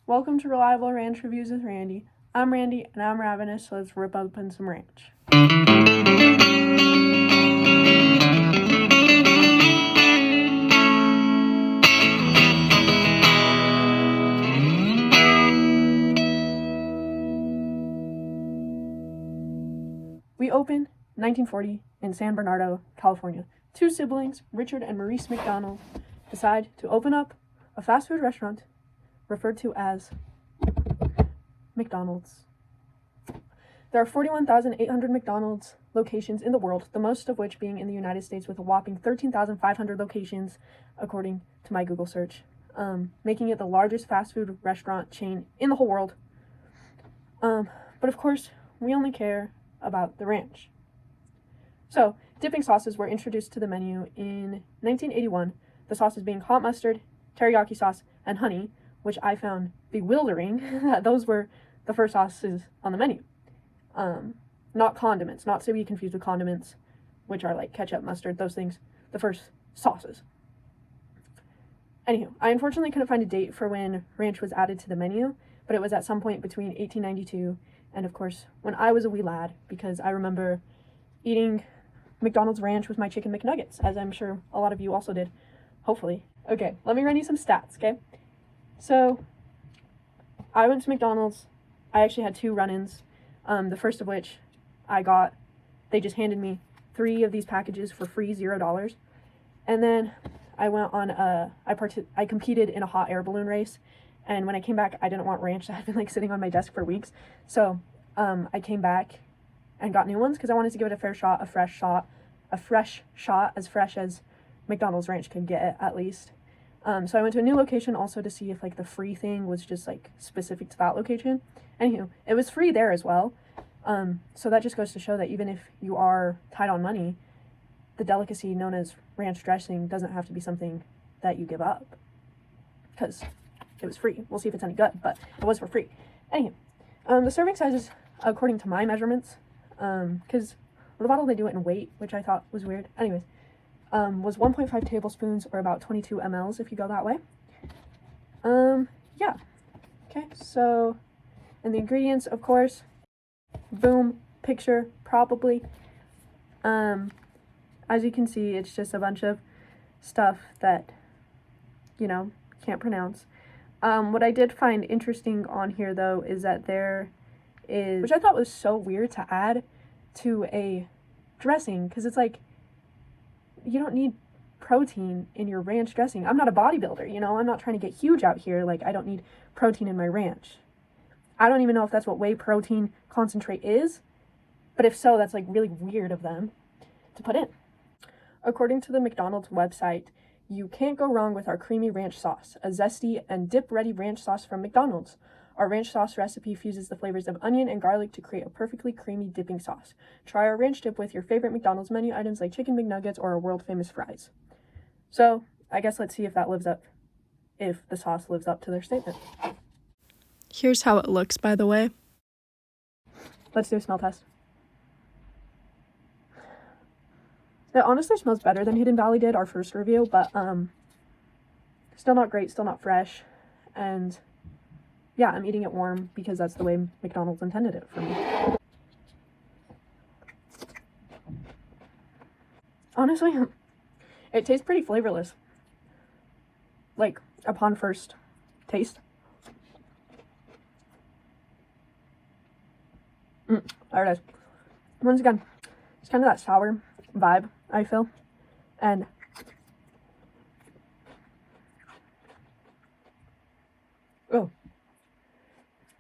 Welcome to Reliable Ranch Reviews with Randy. I'm Randy and I'm ravenous, so let's rip open some ranch. We open 1940 in San Bernardino, California. Two siblings, Richard and Maurice McDonald, decide to open up a fast food restaurant referred to as McDonald's. There are 41,800 McDonald's locations in the world, the most of which being in the United States with a whopping 13,500 locations, according to my Google search, making it the largest fast food restaurant chain in the whole world. But of course, we only care about the ranch. So, dipping sauces were introduced to the menu in 1981, the sauces being hot mustard, teriyaki sauce, and honey, which I found bewildering that those were the first sauces on the menu. Not condiments, not to be confused with condiments, which are like ketchup, mustard, those things. The first sauces. Anywho, I unfortunately couldn't find a date for when ranch was added to the menu, but it was at some point between 1892 and, of course, when I was a wee lad, because I remember eating McDonald's ranch with my chicken McNuggets, as I'm sure a lot of you also did, hopefully. Okay, let me run you some stats, okay? So, I went to McDonald's. I actually had two run-ins. The first of which they just handed me 3 of these packages for free, $0. And then I went on I competed in a hot air balloon race. And when I came back, I didn't want ranch that had been like sitting on my desk for weeks. So I came back and got new ones because I wanted to give it a fresh shot, as fresh as McDonald's ranch could get at least. So I went to a new location also to see if like the free thing was just like specific to that location. Anywho, it was free there as well. So that just goes to show that even if you are tight on money, the delicacy known as ranch dressing doesn't have to be something that you give up. Because it was free. We'll see if it's any good, but it was for free. Anywho, the serving sizes, according to my measurements, because the bottle they do it in weight, which I thought was weird. Anyways, was 1.5 tablespoons or about 22 mLs if you go that way. Yeah. Okay, so, and the ingredients, of course, boom, picture, probably. As you can see, it's just a bunch of stuff that, can't pronounce. What I did find interesting on here, though, is that there is, which I thought was so weird to add to a dressing, because it's like, you don't need protein in your ranch dressing. I'm not a bodybuilder, I'm not trying to get huge out here. Like, I don't need protein in my ranch. I don't even know if that's what whey protein concentrate is, but if so, that's like really weird of them to put in. According to the McDonald's website, you can't go wrong with our creamy ranch sauce, a zesty and dip-ready ranch sauce from McDonald's. Our ranch sauce recipe fuses the flavors of onion and garlic to create a perfectly creamy dipping sauce. Try our ranch dip with your favorite McDonald's menu items like chicken McNuggets or our world-famous fries. So, I guess let's see if the sauce lives up to their statement. Here's how it looks, by the way. Let's do a smell test. It honestly smells better than Hidden Valley did, our first review, but still not great, still not fresh, and yeah, I'm eating it warm because that's the way McDonald's intended it for me. Honestly, it tastes pretty flavorless, like upon first taste. There it is. Once again, it's kind of that sour vibe I feel, and oh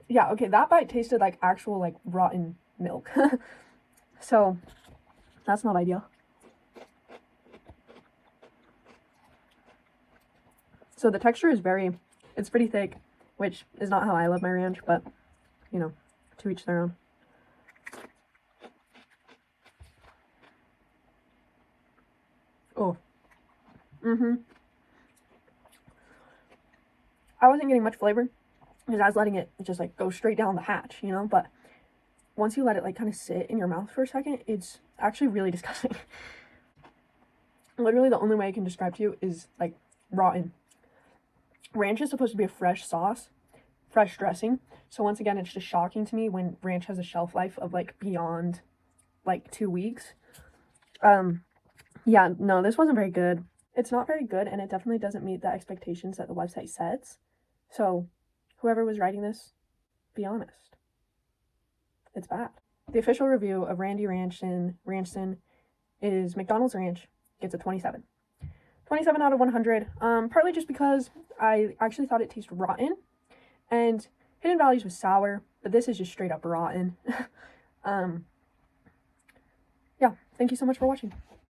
yeah, okay, that bite tasted like actual like rotten milk. So that's not ideal. So the texture is it's pretty thick, which is not how I love my ranch, but to each their own. Oh. I wasn't getting much flavor because I was letting it just like go straight down the hatch, but once you let it like kind of sit in your mouth for a second, it's actually really disgusting. Literally the only way I can describe to you is like rotten. Ranch is supposed to be a fresh sauce fresh dressing. So once again, it's just shocking to me when ranch has a shelf life of like beyond like 2 weeks. Yeah, no, this wasn't very good. It's not very good, and it definitely doesn't meet the expectations that the website sets. So whoever was writing this, be honest. It's bad. The official review of Randy Ranchson is McDonald's Ranch gets a 27. 27 out of 100, partly just because I actually thought it tasted rotten, and Hidden Valleys was sour, but this is just straight up rotten. Yeah, thank you so much for watching.